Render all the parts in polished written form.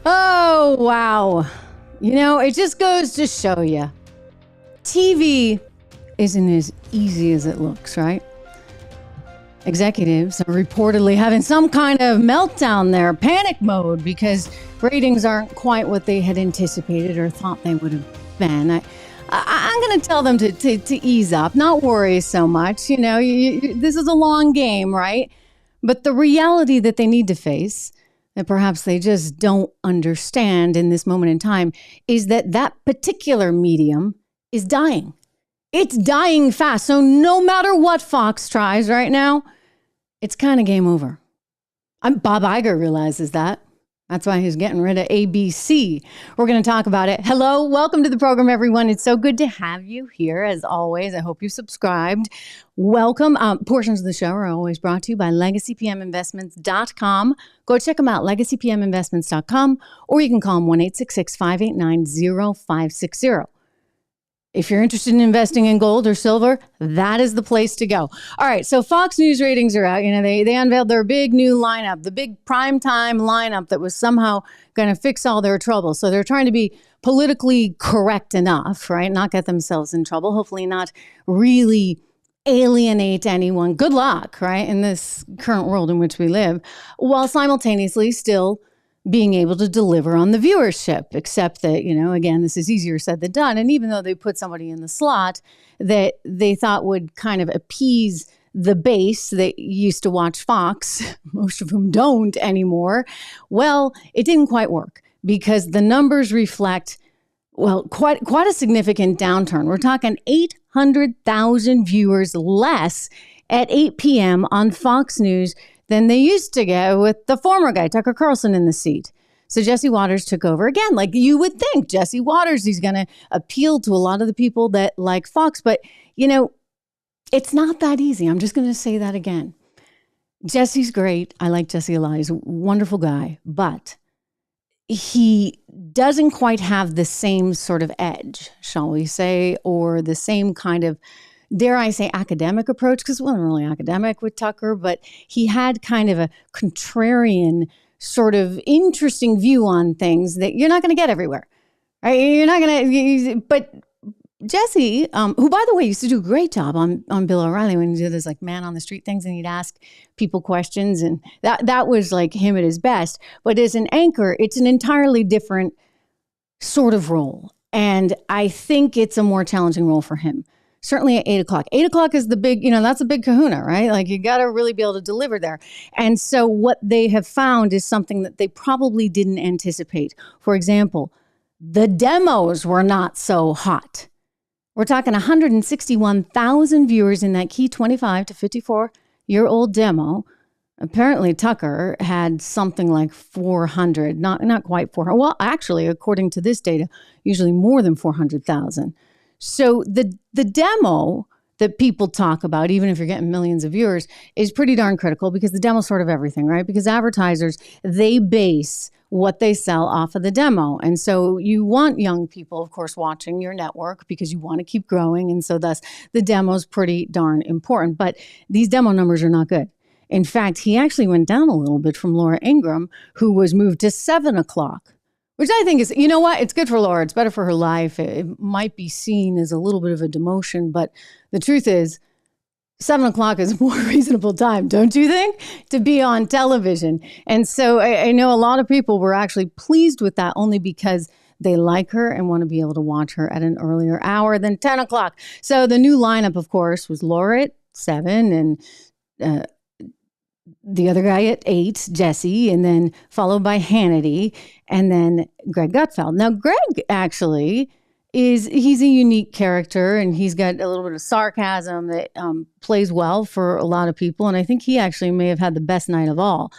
Oh, wow. It just goes to show you. TV isn't as easy as it looks, right? Executives are reportedly having some kind of meltdown there, panic mode, because ratings aren't quite what they had anticipated or thought they would have been. I'm going to tell them to ease up, not worry so much. This is a long game, right? But the reality that they need to face, that perhaps they just don't understand in this moment in time, is that particular medium is dying. It's dying fast. So no matter what Fox tries right now, it's kind of game over. Bob Iger realizes that. That's why he's getting rid of ABC. We're going to talk about it. Hello, welcome to the program, everyone. It's so good to have you here, as always. I hope you subscribed. Welcome. Portions of the show are always brought to you by LegacyPMInvestments.com. Go check them out, LegacyPMInvestments.com, or you can call them 1-866-589-0560. If you're interested in investing in gold or silver, that is the place to go. All right, so Fox News ratings are out. They unveiled their big new lineup, the big primetime lineup that was somehow going to fix all their troubles. So they're trying to be politically correct enough, right? Not get themselves in trouble. Hopefully not really alienate anyone. Good luck, right? In this current world in which we live, while simultaneously still being able to deliver on the viewership, except that, again, this is easier said than done. And even though they put somebody in the slot that they thought would kind of appease the base that used to watch Fox, most of whom don't anymore, well, it didn't quite work because the numbers reflect, quite a significant downturn. We're talking 800,000 viewers less at 8 p.m. on Fox News than they used to get with the former guy, Tucker Carlson, in the seat. So Jesse Watters took over again. Like you would think, Jesse Watters, he's going to appeal to a lot of the people that like Fox. But, it's not that easy. I'm just going to say that again. Jesse's great. I like Jesse a lot. He's a wonderful guy. But he doesn't quite have the same sort of edge, shall we say, or the same kind of, dare I say, academic approach, because it wasn't really academic with Tucker, but he had kind of a contrarian sort of interesting view on things that you're not going to get everywhere. Right? You're not going to, but Jesse, who, by the way, used to do a great job on Bill O'Reilly when he did those like man on the street things and he'd ask people questions, and that was like him at his best. But as an anchor, it's an entirely different sort of role. And I think it's a more challenging role for him. Certainly at 8 o'clock. 8 o'clock is the big, that's a big kahuna, right? Like you got to really be able to deliver there. And so what they have found is something that they probably didn't anticipate. For example, the demos were not so hot. We're talking 161,000 viewers in that key 25 to 54-year-old demo. Apparently Tucker had something like 400, not quite 400. Well, actually, according to this data, usually more than 400,000. So the demo that people talk about, even if you're getting millions of viewers, is pretty darn critical because the demo's sort of everything, right? Because advertisers, they base what they sell off of the demo. And so you want young people, of course, watching your network because you want to keep growing. And so thus the demo's pretty darn important. But these demo numbers are not good. In fact, he actually went down a little bit from Laura Ingraham, who was moved to 7 o'clock. Which I think is, it's good for Laura. It's better for her life. It might be seen as a little bit of a demotion, but the truth is 7 o'clock is a more reasonable time, don't you think, to be on television? And so I know a lot of people were actually pleased with that only because they like her and want to be able to watch her at an earlier hour than 10 o'clock. So the new lineup, of course, was Laura at 7 and the other guy at 8, Jesse, and then followed by Hannity, and then Greg Gutfeld. Now, Greg actually he's a unique character, and he's got a little bit of sarcasm that plays well for a lot of people, and I think he actually may have had the best night of all.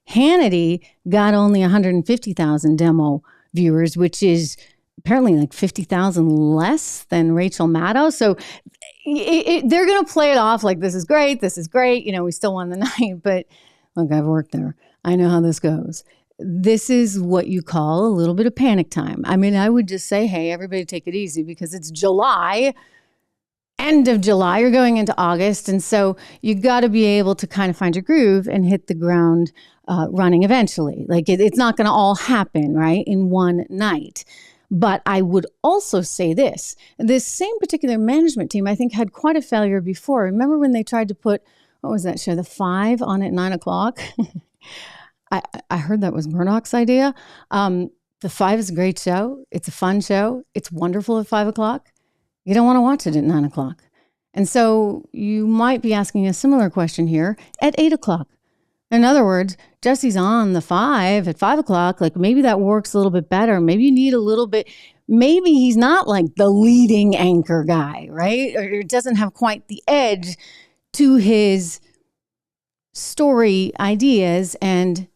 Hannity got only 150,000 demo viewers, which is apparently like 50,000 less than Rachel Maddow. So they're going to play it off like this is great. We still won the night. But look, I've worked there. I know how this goes. This is what you call a little bit of panic time. I mean, I would just say, hey, everybody take it easy because it's July end of July, you're going into August. And so you got to be able to kind of find your groove and hit the ground running eventually. Like it's not going to all happen, right, in one night. But I would also say this same particular management team, I think, had quite a failure before. Remember when they tried to put, what was that show, The Five on at 9 o'clock? I heard that was Murdoch's idea. The Five is a great show. It's a fun show. It's wonderful at 5 o'clock. You don't want to watch it at 9 o'clock. And so you might be asking a similar question here at 8 o'clock. In other words, Jesse's on the 5 at 5 o'clock. Like maybe that works a little bit better. Maybe you need a little bit. Maybe he's not like the leading anchor guy, right? Or it doesn't have quite the edge to his story ideas and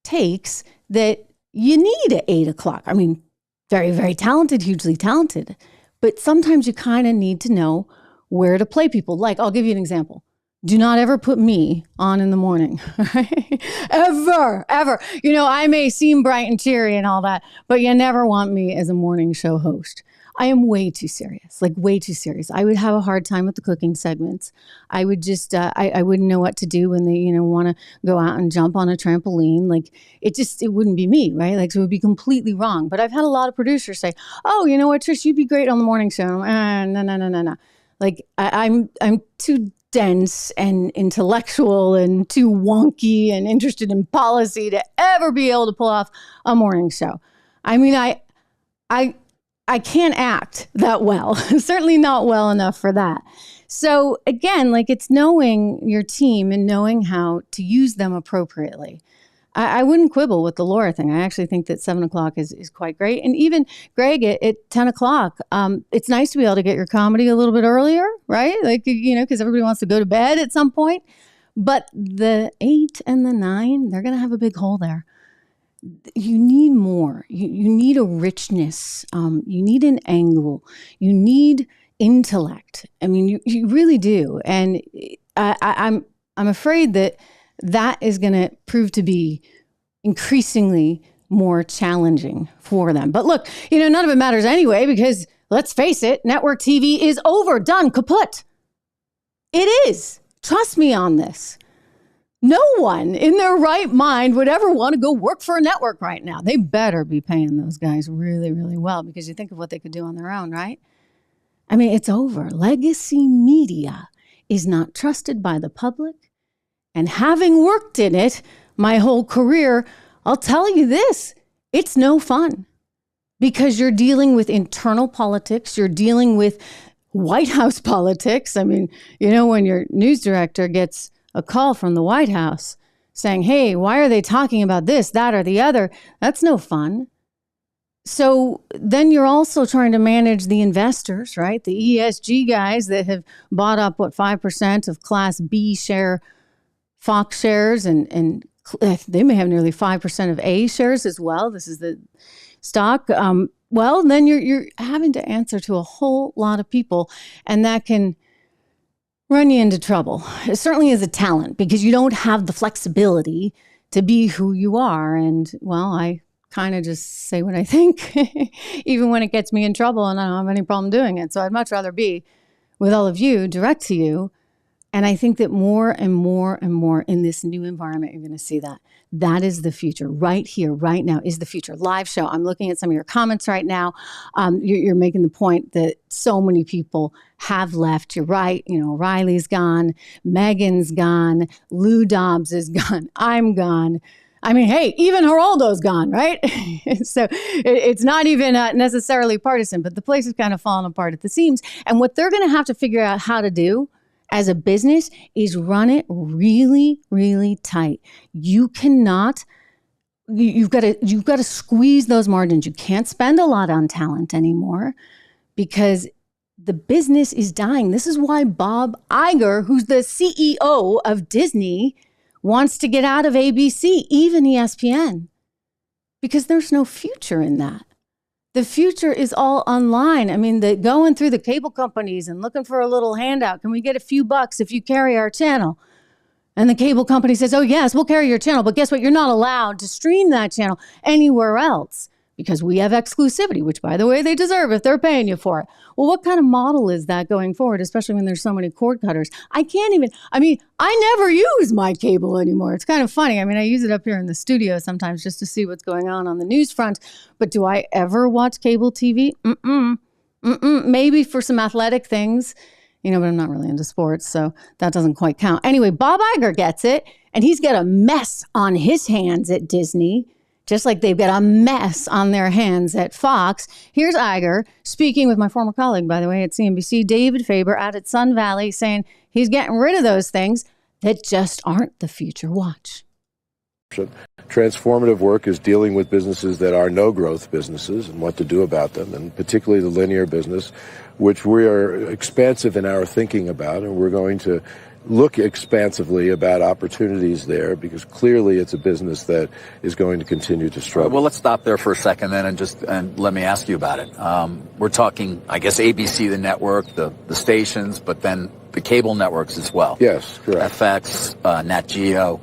takes that you need at 8 o'clock. I mean, very, very talented, hugely talented. But sometimes you kind of need to know where to play people. Like, I'll give you an example. Do not ever put me on in the morning. Ever. You know, I may seem bright and cheery and all that, but you never want me as a morning show host. I am way too serious, like way too serious. I would have a hard time with the cooking segments. I would just, I wouldn't know what to do when they, you know, want to go out and jump on a trampoline. Like it wouldn't be me, right? Like, so it would be completely wrong. But I've had a lot of producers say, oh, you know what, Trish, you'd be great on the morning show. No. Like I'm too dense and intellectual and too wonky and interested in policy to ever be able to pull off a morning show. I mean, I can't act that well, certainly not well enough for that. So again, like it's knowing your team and knowing how to use them appropriately. I wouldn't quibble with the Laura thing. I actually think that 7 o'clock is quite great. And even Greg at 10 o'clock, it's nice to be able to get your comedy a little bit earlier, right? Like, you know, because everybody wants to go to bed at some point. But the 8 and the 9, they're going to have a big hole there. You need more. You need a richness. You need an angle. You need intellect. I mean, you really do. And I'm afraid that is going to prove to be increasingly more challenging for them. But look, you know, none of it matters anyway, because let's face it, network TV is over, done, kaput. It is. Trust me on this. No one in their right mind would ever want to go work for a network right now. They better be paying those guys really, really well, because you think of what they could do on their own, right? I mean, it's over. Legacy media is not trusted by the public. And having worked in it my whole career, I'll tell you this, it's no fun, because you're dealing with internal politics. You're dealing with White House politics. I mean, you know, when your news director gets a call from the White House saying, hey, why are they talking about this, that, or the other? That's no fun. So then you're also trying to manage the investors, right? The ESG guys that have bought up, 5% of Class B share Fox shares, and they may have nearly 5% of A shares as well. This is the stock. Well, then you're having to answer to a whole lot of people, and that can run you into trouble. It certainly is a talent, because you don't have the flexibility to be who you are. And well, I kind of just say what I think, even when it gets me in trouble, and I don't have any problem doing it. So I'd much rather be with all of you, direct to you. And I think that more and more and more in this new environment, you're going to see that. That is the future. Right here, right now is the future. Live show. I'm looking at some of your comments right now. You're making the point that so many people have left. You're right. You know, Riley's gone. Megan's gone. Lou Dobbs is gone. I'm gone. I mean, hey, even Geraldo's gone, right? So it's not even necessarily partisan, but the place is kind of falling apart at the seams. And what they're going to have to figure out how to do as a business is run it really, really tight. You cannot, you've got to squeeze those margins. You can't spend a lot on talent anymore, because the business is dying. This is why Bob Iger, who's the CEO of Disney, wants to get out of ABC, even ESPN, because there's no future in that. The future is all online. I mean, going through the cable companies and looking for a little handout. Can we get a few bucks if you carry our channel? And the cable company says, oh, yes, we'll carry your channel. But guess what? You're not allowed to stream that channel anywhere else, because we have exclusivity, which, by the way, they deserve if they're paying you for it. Well, what kind of model is that going forward, especially when there's so many cord cutters? I never use my cable anymore. It's kind of funny. I mean, I use it up here in the studio sometimes just to see what's going on the news front. But do I ever watch cable TV? Maybe for some athletic things, but I'm not really into sports, so that doesn't quite count. Anyway, Bob Iger gets it, and he's got a mess on his hands at Disney, just like they've got a mess on their hands at Fox. Here's Iger speaking with my former colleague, by the way, at CNBC, David Faber, out at Sun Valley, saying he's getting rid of those things that just aren't the future watch. Transformative work is dealing with businesses that are no-growth businesses and what to do about them, and particularly the linear business, which we are expansive in our thinking about, and we're going to look expansively about opportunities there, because clearly it's a business that is going to continue to struggle. Well, let's stop there for a second then and let me ask you about it. We're talking, I guess, ABC, the network, the stations, but then the cable networks as well. Yes, correct. FX, Nat Geo.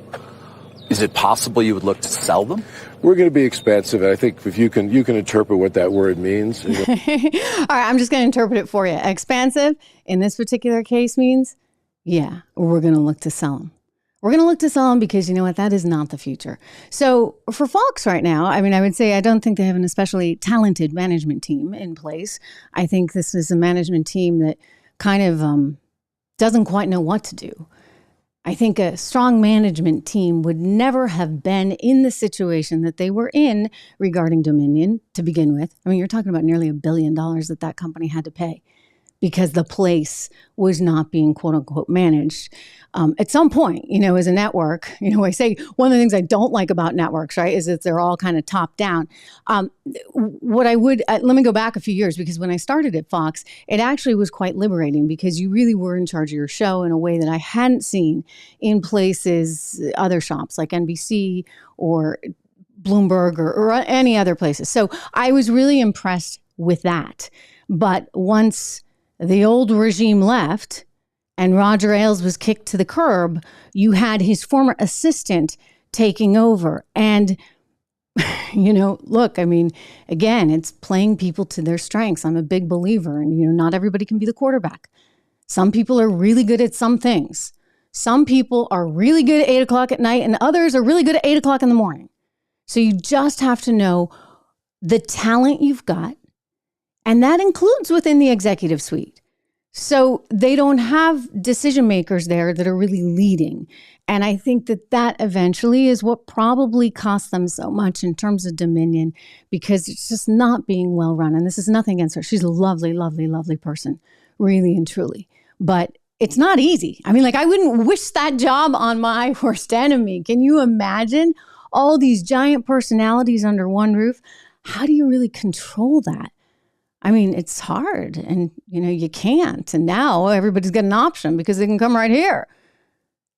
Is it possible you would look to sell them? We're going to be expansive. I think if you can interpret what that word means. All right, I'm just going to interpret it for you. Expansive in this particular case means, yeah, we're going to look to sell them. We're going to look to sell them because you know what? That is not the future. So for Fox right now, I would say I don't think they have an especially talented management team in place. I think this is a management team that kind of doesn't quite know what to do. I think a strong management team would never have been in the situation that they were in regarding Dominion to begin with. You're talking about nearly $1 billion that company had to pay because the place was not being quote unquote managed. At some point, as a network, I say one of the things I don't like about networks, right, is that they're all kind of top down. Let me go back a few years, because when I started at Fox, it actually was quite liberating because you really were in charge of your show in a way that I hadn't seen in places, other shops like NBC or Bloomberg or any other places. So I was really impressed with that. But once the old regime left and Roger Ailes was kicked to the curb, you had his former assistant taking over. And, look, again, it's playing people to their strengths. I'm a big believer. And, not everybody can be the quarterback. Some people are really good at some things. Some people are really good at 8 o'clock at night, and others are really good at 8 o'clock in the morning. So you just have to know the talent you've got. And that includes within the executive suite. So they don't have decision makers there that are really leading. And I think that eventually is what probably cost them so much in terms of Dominion, because it's just not being well run. And this is nothing against her. She's a lovely, lovely, lovely person, really and truly. But it's not easy. I wouldn't wish that job on my worst enemy. Can you imagine all these giant personalities under one roof? How do you really control that? It's hard, and, you can't. And now everybody's got an option because they can come right here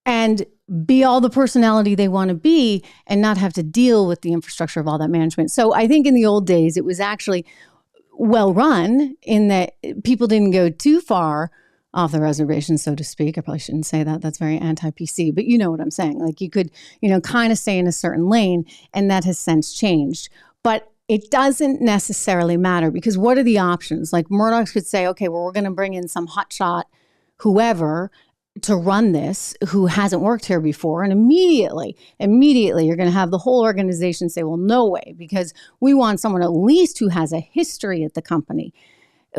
and be all the personality they want to be and not have to deal with the infrastructure of all that management. So I think in the old days, it was actually well run in that people didn't go too far off the reservation, so to speak. I probably shouldn't say that. That's very anti-PC, but you know what I'm saying. You could, kind of stay in a certain lane, and that has since changed. But it doesn't necessarily matter, because what are the options? Murdoch could say, okay, well, we're going to bring in some hotshot whoever to run this who hasn't worked here before. And immediately, you're going to have the whole organization say, well, no way, because we want someone at least who has a history at the company.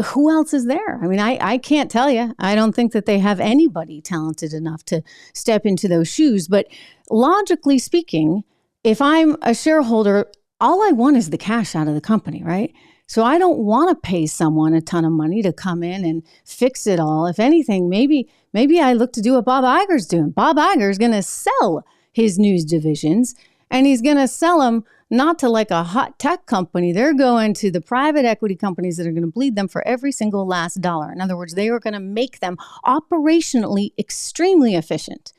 Who else is there? I can't tell you. I don't think that they have anybody talented enough to step into those shoes. But logically speaking, if I'm a shareholder, all I want is the cash out of the company, right? So I don't want to pay someone a ton of money to come in and fix it all. If anything, maybe I look to do what Bob Iger's doing. Bob Iger is going to sell his news divisions, and he's going to sell them not to a hot tech company. They're going to the private equity companies that are going to bleed them for every single last dollar. In other words, they are going to make them operationally extremely efficient.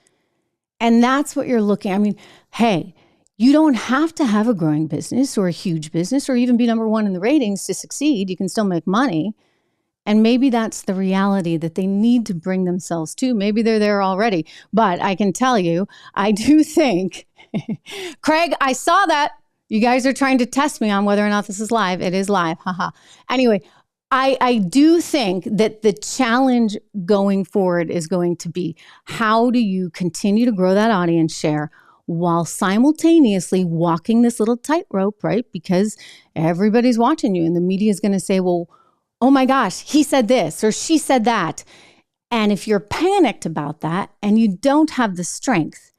And that's what you're looking. Hey, you don't have to have a growing business or a huge business or even be number one in the ratings to succeed. You can still make money. And maybe that's the reality that they need to bring themselves to. Maybe they're there already. But I can tell you, I do think, Craig, I saw that. You guys are trying to test me on whether or not this is live. It is live. Haha. Anyway, I do think that the challenge going forward is going to be, how do you continue to grow that audience share while simultaneously walking this little tightrope, right? Because everybody's watching you and the media is going to say, well, oh my gosh, he said this or she said that. And if you're panicked about that and you don't have the strength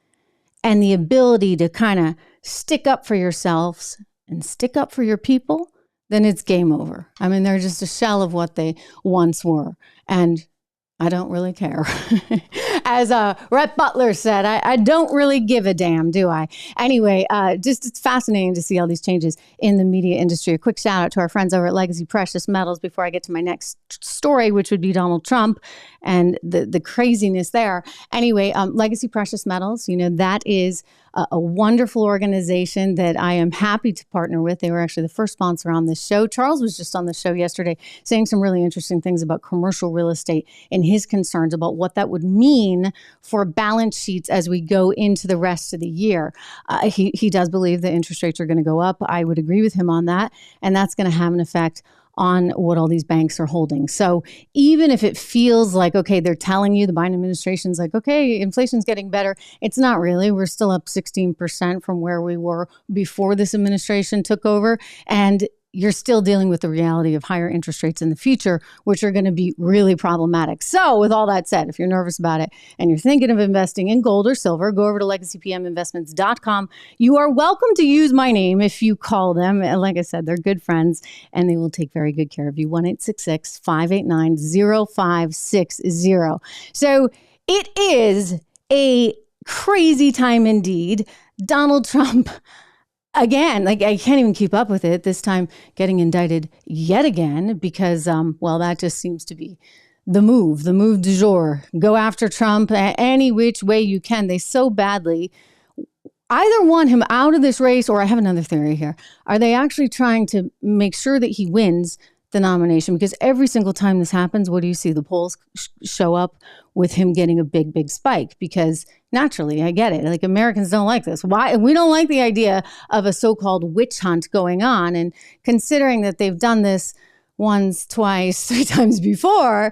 and the ability to kind of stick up for yourselves and stick up for your people, then it's game over. I mean, they're just a shell of what they once were. And I don't really care. As Rhett Butler said, I don't really give a damn, do I? Anyway, just it's fascinating to see all these changes in the media industry. A quick shout out to our friends over at Legacy Precious Metals before I get to my next story, which would be Donald Trump and the craziness there. Anyway, Legacy Precious Metals, that is a wonderful organization that I am happy to partner with. They were actually the first sponsor on this show. Charles was just on the show yesterday saying some really interesting things about commercial real estate and his concerns about what that would mean for balance sheets as we go into the rest of the year. He does believe that interest rates are going to go up. I would agree with him on that. And that's going to have an effect on what all these banks are holding. So even if it feels like, okay, they're telling you, the Biden administration's like, okay, inflation's getting better, it's not really. We're still up 16% from where we were before this administration took over. And you're still dealing with the reality of higher interest rates in the future, which are going to be really problematic. So with all that said, if you're nervous about it and you're thinking of investing in gold or silver, go over to legacypminvestments.com. You are welcome to use my name if you call them. Like I said, they're good friends and they will take very good care of you. 1-866-589-0560. So it is a crazy time indeed. Donald Trump, again, like I can't even keep up with it. This time getting indicted yet again because, that just seems to be the move du jour. Go after Trump any which way you can. They so badly either want him out of this race, or I have another theory here. Are they actually trying to make sure that he wins the nomination? Because every single time this happens, what do you see? The polls show up with him getting a big, big spike, because naturally, I get it. Like, Americans don't like this. Why? We don't like the idea of a so-called witch hunt going on. And considering that they've done this once, twice, 3 times before,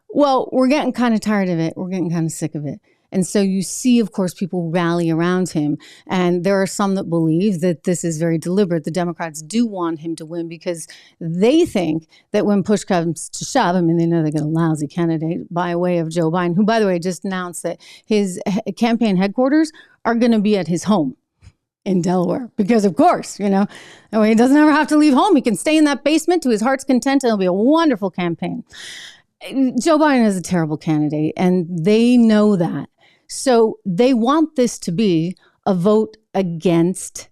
well, we're getting kind of tired of it. We're getting kind of sick of it. And so you see, of course, people rally around him. And there are some that believe that this is very deliberate. The Democrats do want him to win because they think that when push comes to shove, I mean, they know they got a lousy candidate by way of Joe Biden, who, by the way, just announced that his campaign headquarters are going to be at his home in Delaware. Because, of course, that way he doesn't ever have to leave home. He can stay in that basement to his heart's content, and it'll be a wonderful campaign. Joe Biden is a terrible candidate, and they know that. So they want this to be a vote against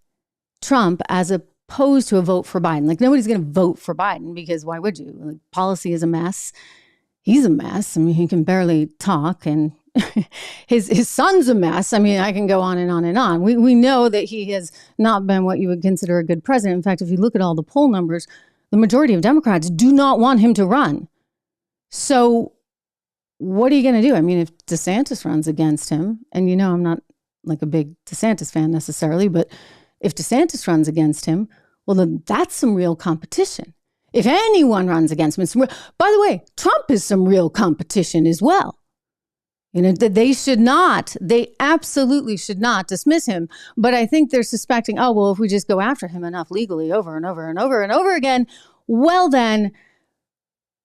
Trump as opposed to a vote for Biden. Like, nobody's going to vote for Biden because why would you? Like, policy is a mess. He's a mess. I mean, he can barely talk, and his son's a mess. I mean, I can go on and on and on. We know that he has not been what you would consider a good president. In fact, if you look at all the poll numbers, the majority of Democrats do not want him to run. So what are you going to do? I mean, if DeSantis runs against him, and I'm not like a big DeSantis fan necessarily, but if DeSantis runs against him, well, then that's some real competition. If anyone runs against him, by the way, Trump is some real competition as well. They absolutely should not dismiss him. But I think they're suspecting, if we just go after him enough legally over and over and over and over again, well, then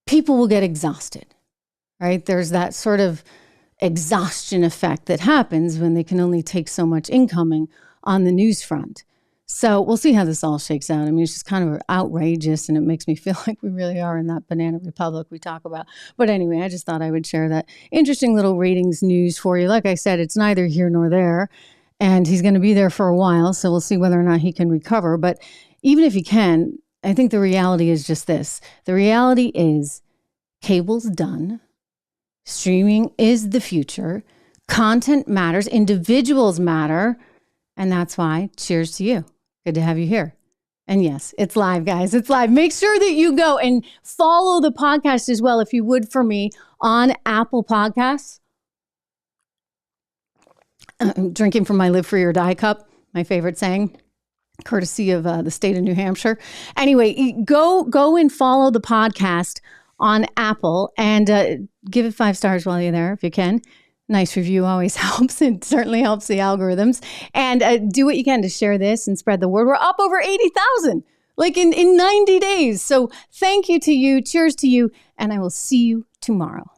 people will get exhausted. Right? There's that sort of exhaustion effect that happens when they can only take so much incoming on the news front. So we'll see how this all shakes out. I mean, it's just kind of outrageous, and it makes me feel like we really are in that banana republic we talk about. But anyway, I just thought I would share that interesting little ratings news for you. Like I said, it's neither here nor there, and he's going to be there for a while. So we'll see whether or not he can recover. But even if he can, I think the reality is just this. The reality is cable's done. Streaming is the future. Content matters. Individuals matter. And that's why, cheers to you. Good to have you here. And yes, it's live, guys. It's live. Make sure that you go and follow the podcast as well, if you would, for me, on Apple Podcasts. I'm drinking from my Live Free or Die cup, my favorite saying. courtesy of the state of New Hampshire. Anyway, go and follow the podcast on Apple and give it 5 stars while you're there if you can. Nice review always helps. It certainly helps the algorithms. And do what you can to share this and spread the word. We're up over 80,000, like in 90 days. So thank you to you. Cheers to you. And I will see you tomorrow.